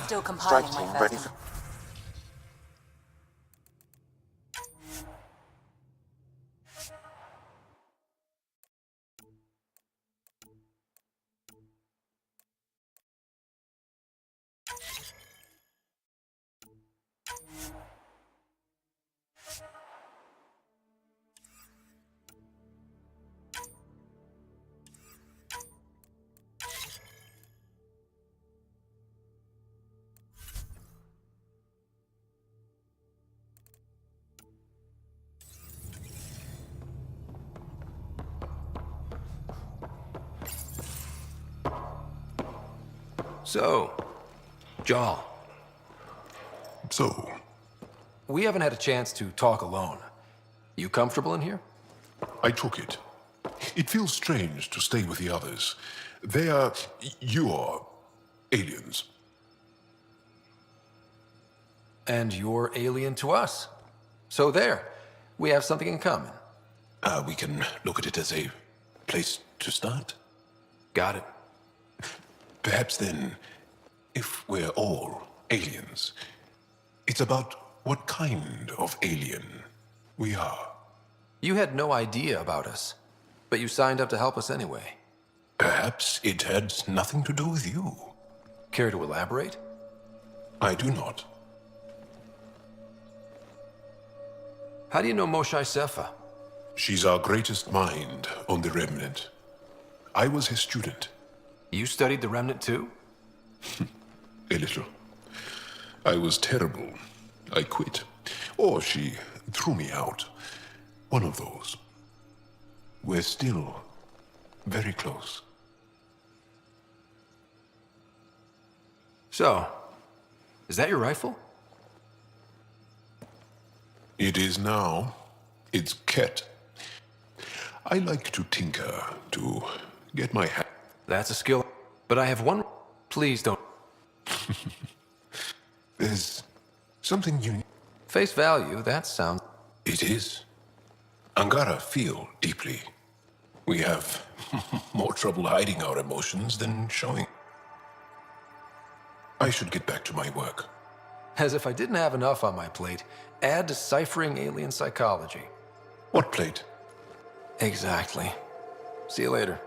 Still Strike compiling my team ready first. for... So, Jal, So, we haven't had a chance to talk alone. You comfortable in here? I took it. It feels strange to stay with the others. They are... you are... aliens. And you're alien to us. So there, we have something in common. We can look at it as a place to start. Got it. Perhaps then, if we're all aliens, it's about what kind of alien we are. You had no idea about us, but you signed up to help us anyway. Perhaps it had nothing to do with you. Care to elaborate? I do not. How do you know Moshe Sefa? She's our greatest mind on the Remnant. I was her student. You studied the Remnant too? A little. I was terrible. I quit. Or she threw me out. One of those. We're still very close. So, is that your rifle? It is now. It's Ket. I like to tinker, to get my hand. That's a skill. But I have one... Please don't... There's something unique. Face value, that sounds... It is. Angara feel deeply. We have more trouble hiding our emotions than showing. I should get back to my work. As if I didn't have enough on my plate, add deciphering alien psychology. What plate? Exactly. See you later.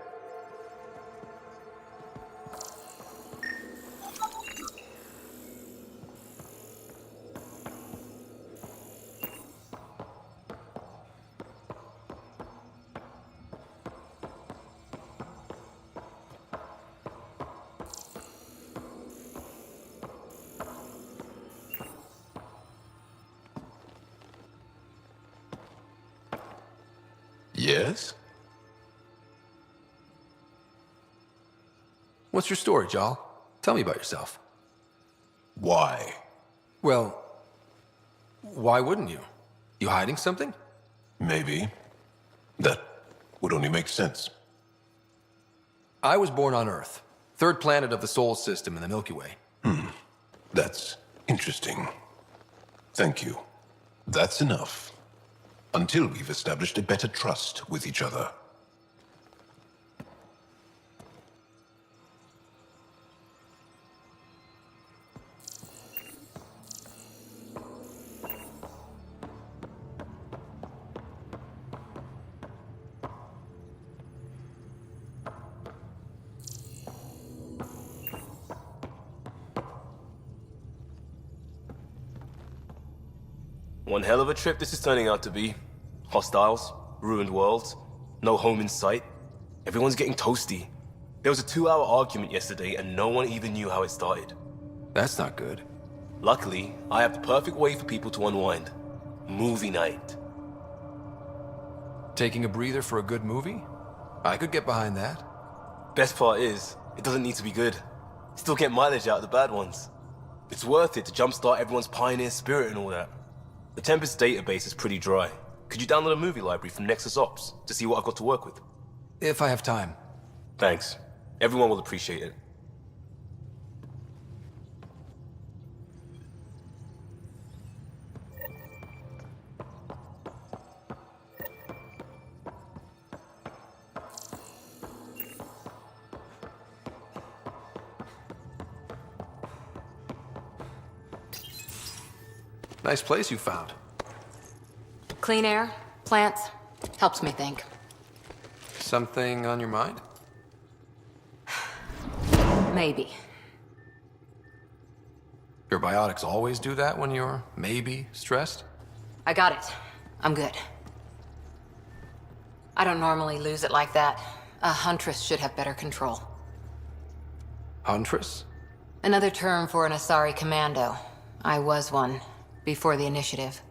Yes? What's your story, Jal? Tell me about yourself. Why? Well, why wouldn't you? You hiding something? Maybe. That would only make sense. I was born on Earth, third planet of the Sol system in the Milky Way. That's interesting. Thank you. That's enough. Until we've established a better trust with each other. One hell of a trip this is turning out to be. Hostiles, ruined worlds, no home in sight. Everyone's getting toasty. There was a 2-hour argument yesterday and no one even knew how it started. That's not good. Luckily, I have the perfect way for people to unwind. Movie night. Taking a breather for a good movie? I could get behind that. Best part is, it doesn't need to be good. Still get mileage out of the bad ones. It's worth it to jumpstart everyone's pioneer spirit and all that. The Tempest database is pretty dry. Could you download a movie library from Nexus Ops to see what I've got to work with? If I have time. Thanks. Everyone will appreciate it. Nice place you found. Clean air, plants, helps me think. Something on your mind? Maybe. Your biotics always do that when you're maybe stressed? I got it. I'm good. I don't normally lose it like that. A huntress should have better control. Huntress? Another term for an Asari commando. I was one, before the initiative.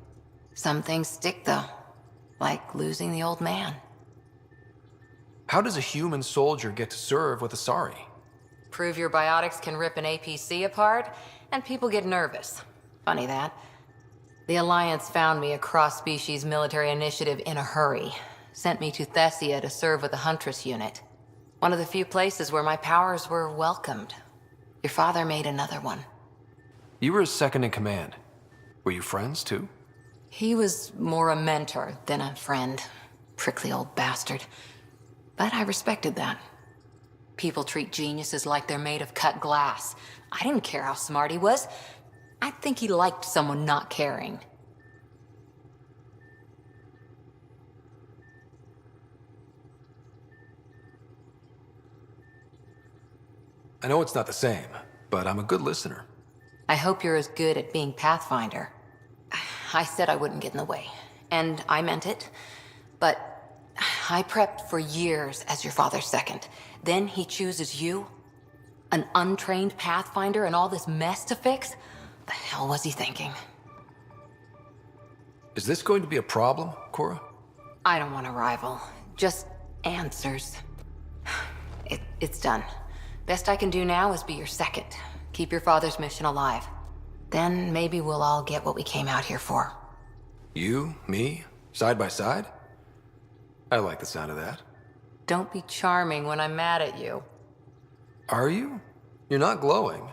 Some things stick, though. Like losing the old man. How does a human soldier get to serve with Asari? Prove your biotics can rip an APC apart, and people get nervous. Funny that. The Alliance found me a cross-species military initiative in a hurry. Sent me to Thessia to serve with the Huntress unit. One of the few places where my powers were welcomed. Your father made another one. You were his second in command. Were you friends, too? He was more a mentor than a friend. Prickly old bastard. But I respected that. People treat geniuses like they're made of cut glass. I didn't care how smart he was. I think he liked someone not caring. I know it's not the same, but I'm a good listener. I hope you're as good at being Pathfinder. I said I wouldn't get in the way, and I meant it. But I prepped for years as your father's second. Then he chooses you? An untrained Pathfinder and all this mess to fix? The hell was he thinking? Is this going to be a problem, Cora? I don't want a rival. Just answers. It's done. Best I can do now is be your second. Keep your father's mission alive. Then maybe we'll all get what we came out here for. You, me, side by side? I like the sound of that. Don't be charming when I'm mad at you. Are you? You're not glowing.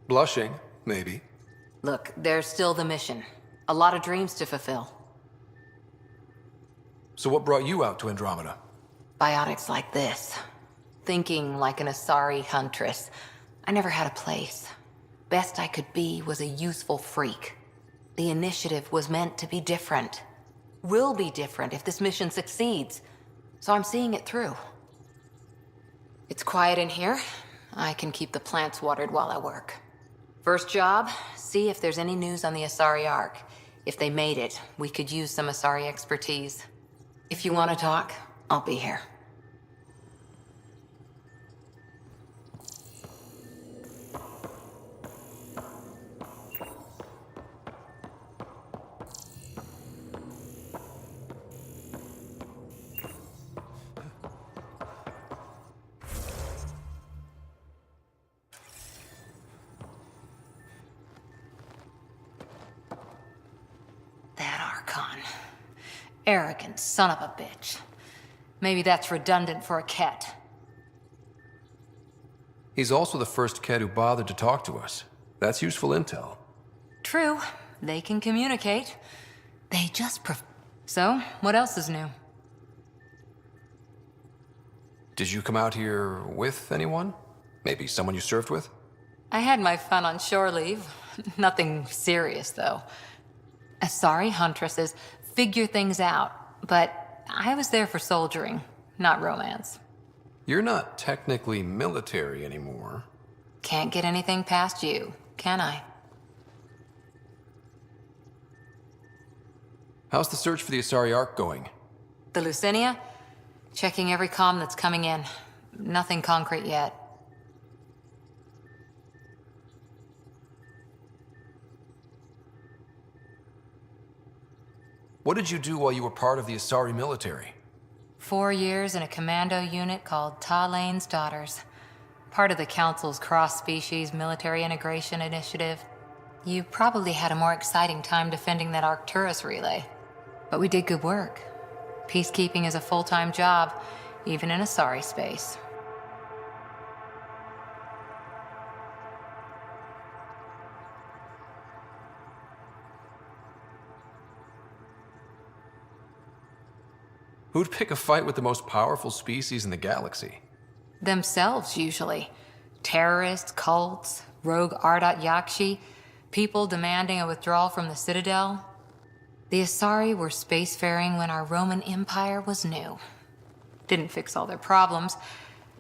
Blushing, maybe. Look, there's still the mission. A lot of dreams to fulfill. So what brought you out to Andromeda? Biotics like this. Thinking like an Asari huntress. I never had a place. Best I could be was a useful freak. The initiative was meant to be different. Will be different if this mission succeeds. So I'm seeing it through. It's quiet in here. I can keep the plants watered while I work. First job, see if there's any news on the Asari Ark. If they made it, we could use some Asari expertise. If you want to talk, I'll be here. Arrogant son of a bitch. Maybe that's redundant for a Ket. He's also the first Ked who bothered to talk to us. That's useful intel. True. They can communicate. They just So, what else is new? Did you come out here with anyone? Maybe someone you served with? I had my fun on shore leave. Nothing serious, though. Asari huntresses figure things out, but I was there for soldiering, not romance. You're not technically military anymore. Can't get anything past you, can I? How's the search for the Asari Ark going? The Lucinia? Checking every comm that's coming in. Nothing concrete yet. What did you do while you were part of the Asari military? 4 years in a commando unit called Talane's Daughters. Part of the Council's cross-species military integration initiative. You probably had a more exciting time defending that Arcturus relay. But we did good work. Peacekeeping is a full-time job, even in Asari space. Who'd pick a fight with the most powerful species in the galaxy? Themselves, usually. Terrorists, cults, rogue Ardat Yakshi. People demanding a withdrawal from the Citadel. The Asari were spacefaring when our Roman Empire was new. Didn't fix all their problems.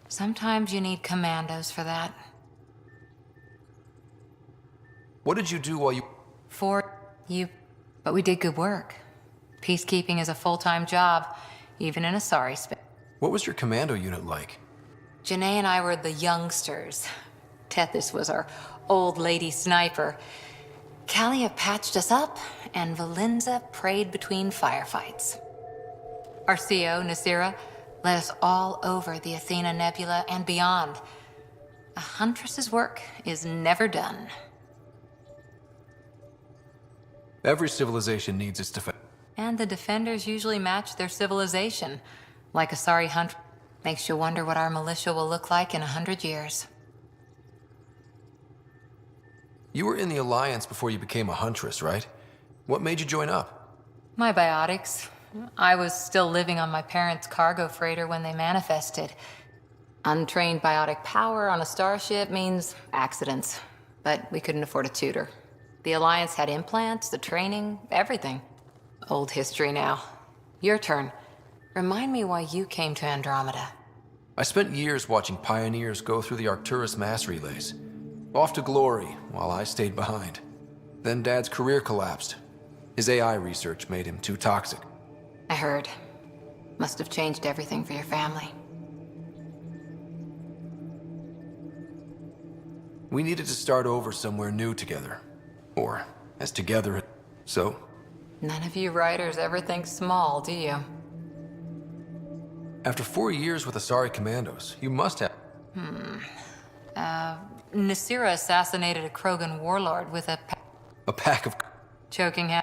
Sometimes you need commandos for that. What did you do while you... For you. But we did good work. Peacekeeping is a full-time job, even in Asari space. What was your commando unit like? Janae and I were the youngsters. Tethys was our old lady sniper. Kalia patched us up, and Valenza prayed between firefights. Our CO, Nasira, led us all over the Athena Nebula and beyond. A huntress's work is never done. Every civilization needs its defense. And the defenders usually match their civilization. Like Asari hunt, makes you wonder what our militia will look like in 100 years. You were in the Alliance before you became a huntress, right? What made you join up? My biotics. I was still living on my parents' cargo freighter when they manifested. Untrained biotic power on a starship means accidents. But we couldn't afford a tutor. The Alliance had implants, the training, everything. Old history now. Your turn. Remind me why you came to Andromeda. I spent years watching pioneers go through the Arcturus mass relays. Off to glory, while I stayed behind. Then Dad's career collapsed. His AI research made him too toxic. I heard. Must have changed everything for your family. We needed to start over somewhere new together. Or, as together, so... None of you writers ever think small, do you? After 4 years with Asari Commandos, you must have... Nasira assassinated a Krogan warlord with A pack of... choking him.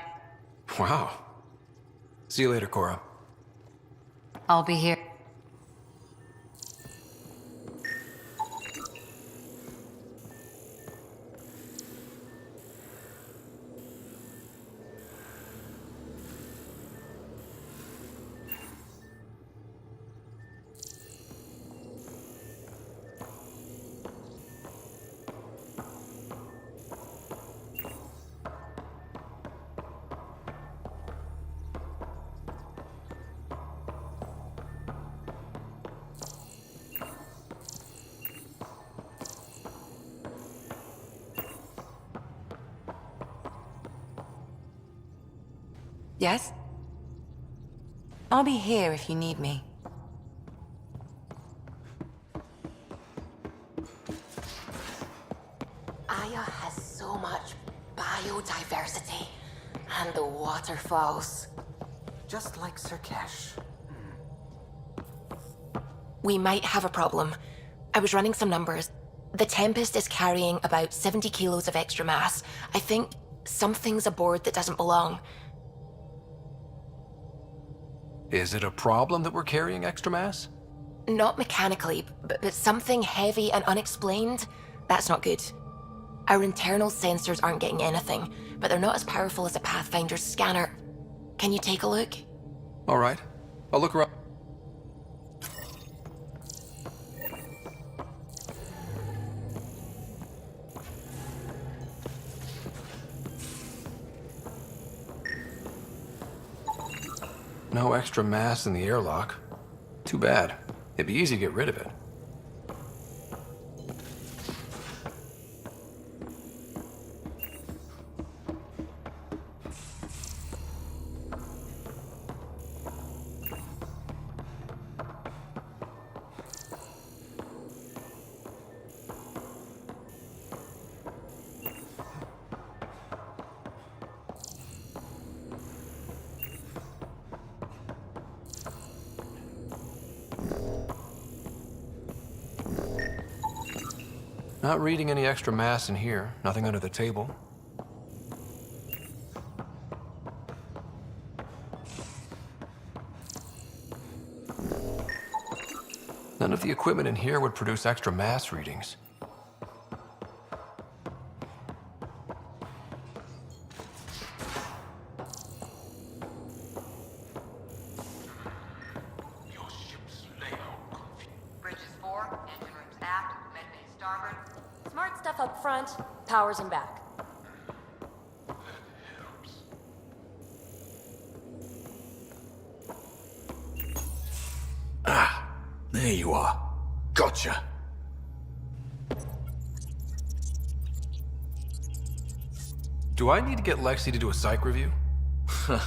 Wow. See you later, Cora. I'll be here. Yes? I'll be here if you need me. Aya has so much biodiversity. And the waterfalls. Just like Sirkesh. We might have a problem. I was running some numbers. The Tempest is carrying about 70 kilos of extra mass. I think something's aboard that doesn't belong. Is it a problem that we're carrying extra mass? Not mechanically, but something heavy and unexplained. That's not good. Our internal sensors aren't getting anything, but they're not as powerful as a Pathfinder's scanner. Can you take a look? All right. I'll look around. No extra mass in the airlock. Too bad. It'd be easy to get rid of it. Not reading any extra mass in here. Nothing under the table. None of the equipment in here would produce extra mass readings. Bridges 4, engine rooms aft, med bay starboard. Smart stuff up front, powers in back. There you are. Gotcha. Do I need to get Lexi to do a psych review?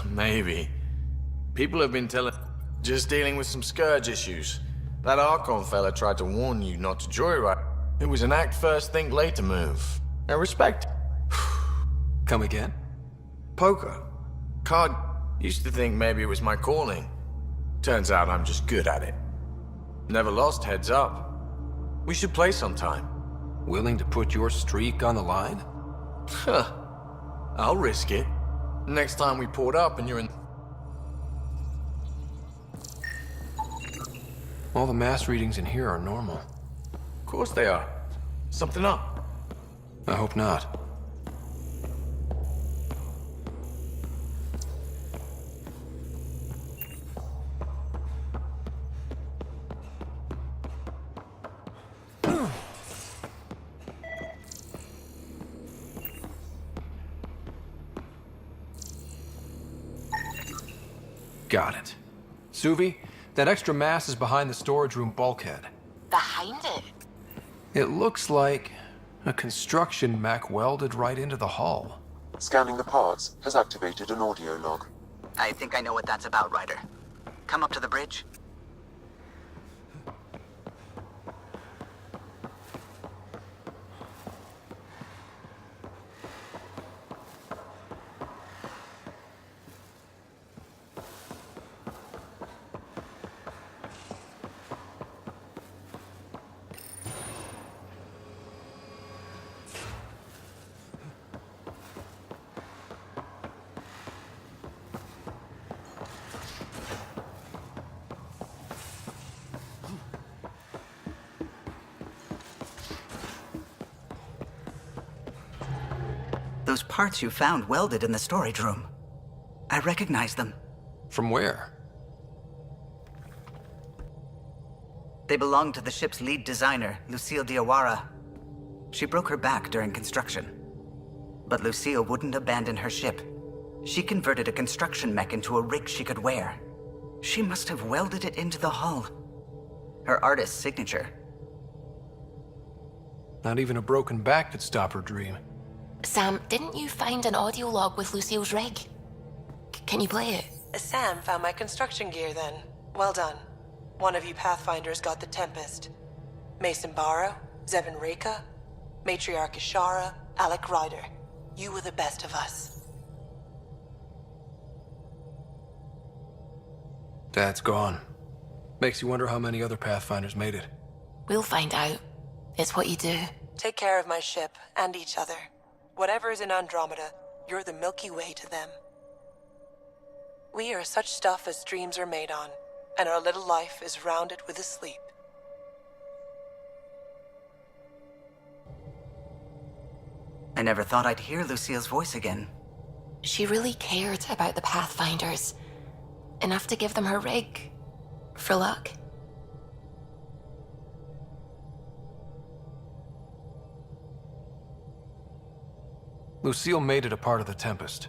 Maybe. People have been telling... Just dealing with some scourge issues. That Archon fella tried to warn you not to joyride. It was an act first, think later move. I respect it. Come again? Poker. Card... Used to think maybe it was my calling. Turns out I'm just good at it. Never lost heads up. We should play sometime. Willing to put your streak on the line? Huh. I'll risk it. Next time we port up and you're in... All the mass readings in here are normal. Of course they are. Something up. I hope not. Got it. Suvi, that extra mass is behind the storage room bulkhead. Behind it? It looks like a construction mech welded right into the hull. Scanning the parts has activated an audio log. I think I know what that's about, Ryder. Come up to the bridge. Those parts you found welded in the storage room. I recognize them. From where? They belong to the ship's lead designer, Lucille Diawara. She broke her back during construction. But Lucille wouldn't abandon her ship. She converted a construction mech into a rig she could wear. She must have welded it into the hull. Her artist's signature. Not even a broken back could stop her dream. Sam, didn't you find an audio log with Lucille's rig? Can you play it? Sam found my construction gear then. Well done. One of you Pathfinders got the Tempest. Mason Barrow, Zevin Reka, Matriarch Ishara, Alec Ryder. You were the best of us. Dad's gone. Makes you wonder how many other Pathfinders made it. We'll find out. It's what you do. Take care of my ship and each other. Whatever is in Andromeda, you're the Milky Way to them. We are such stuff as dreams are made on, and our little life is rounded with a sleep. I never thought I'd hear Lucille's voice again. She really cared about the Pathfinders. Enough to give them her rig. For luck. Lucille made it a part of the Tempest.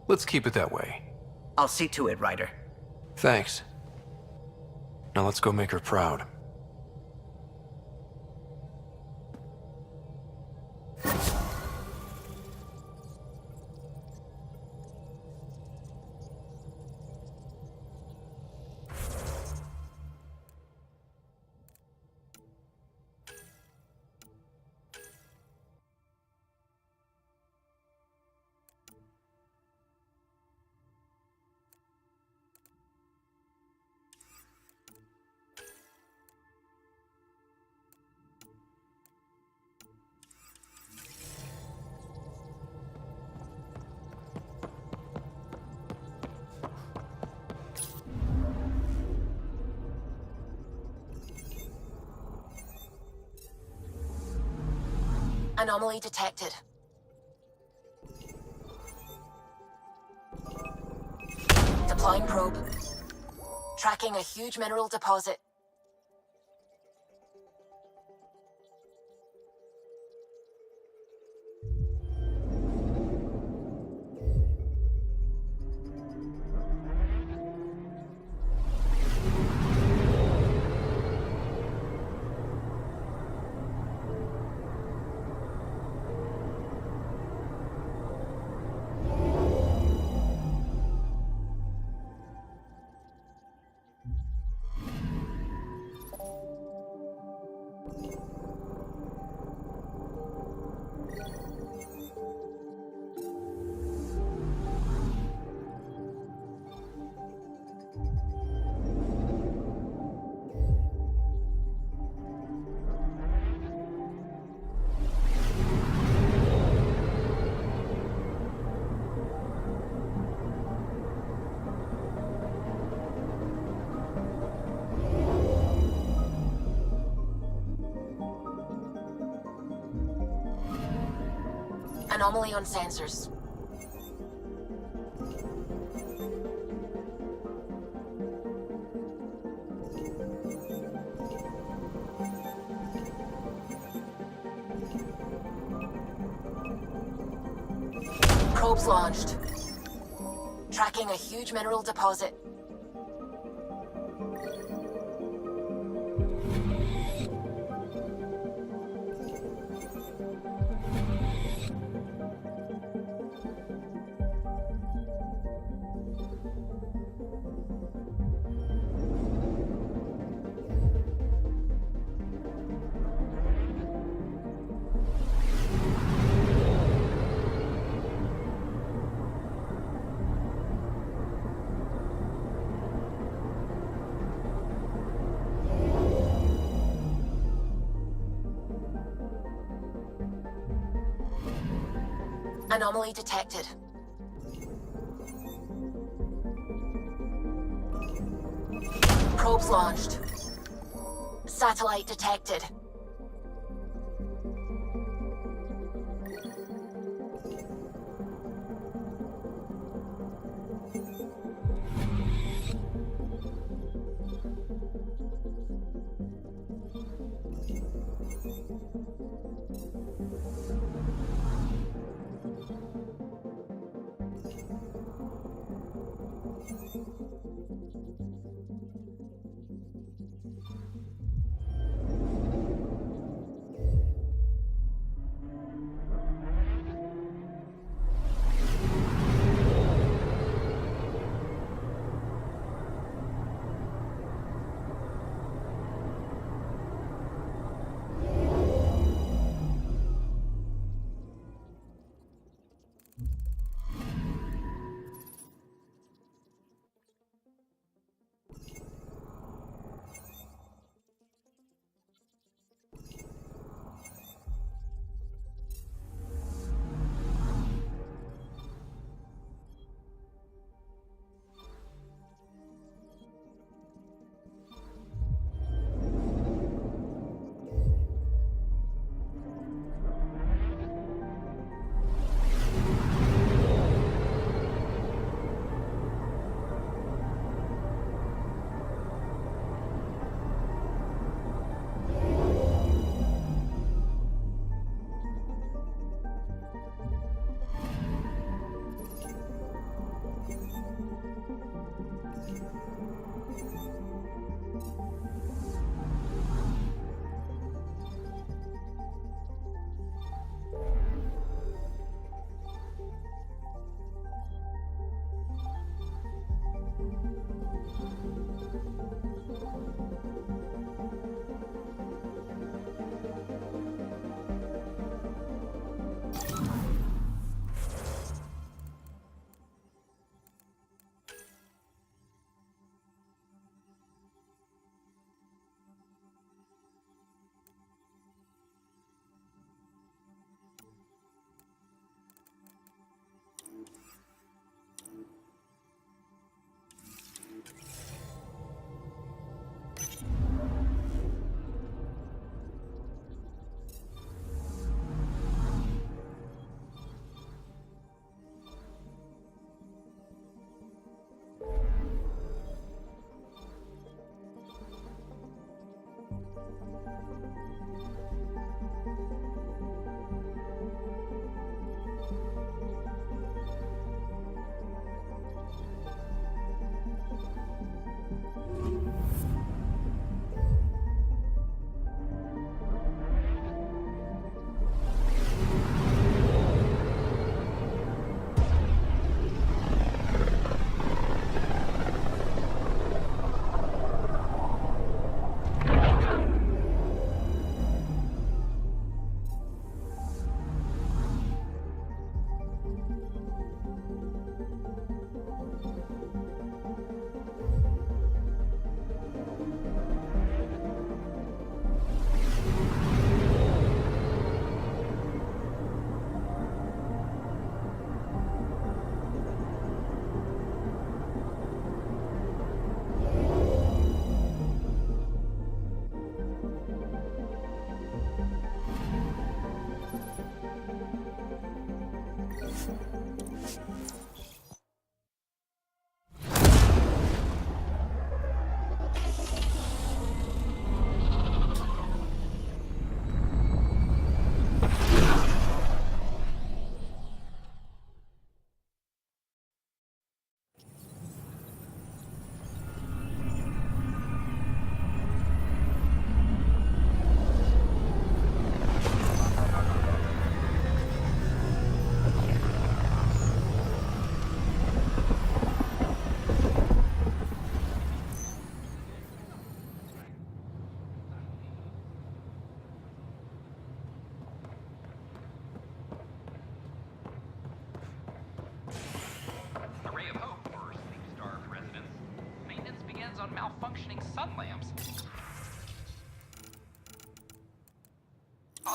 Let's keep it that way. I'll see to it, Ryder. Thanks. Now let's go make her proud. Anomaly detected. Deploying probe. Tracking a huge mineral deposit. Anomaly on sensors. Probes launched. Tracking a huge mineral deposit. Anomaly detected. Probes launched. Satellite detected.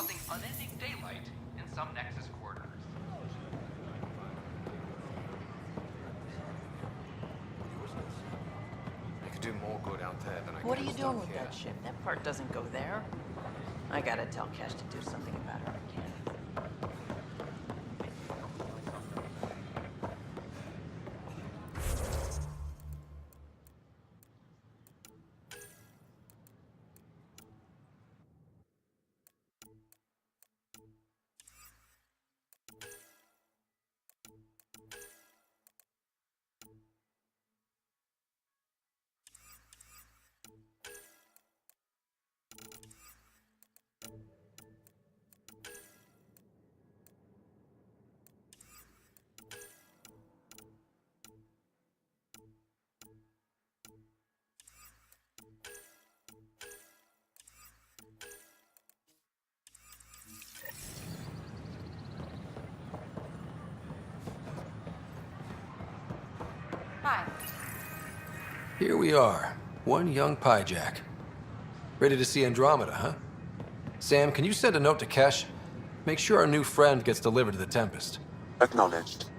causing unending daylight in some Nexus quarters. I could do more good out there than I What are can you doing with here. that ship? That part doesn't go there. I gotta tell Cash to do something about her again. Hi. Here we are, one young Pyjack. Ready to see Andromeda, huh? Sam, can you send a note to Kesh? Make sure our new friend gets delivered to the Tempest. Acknowledged.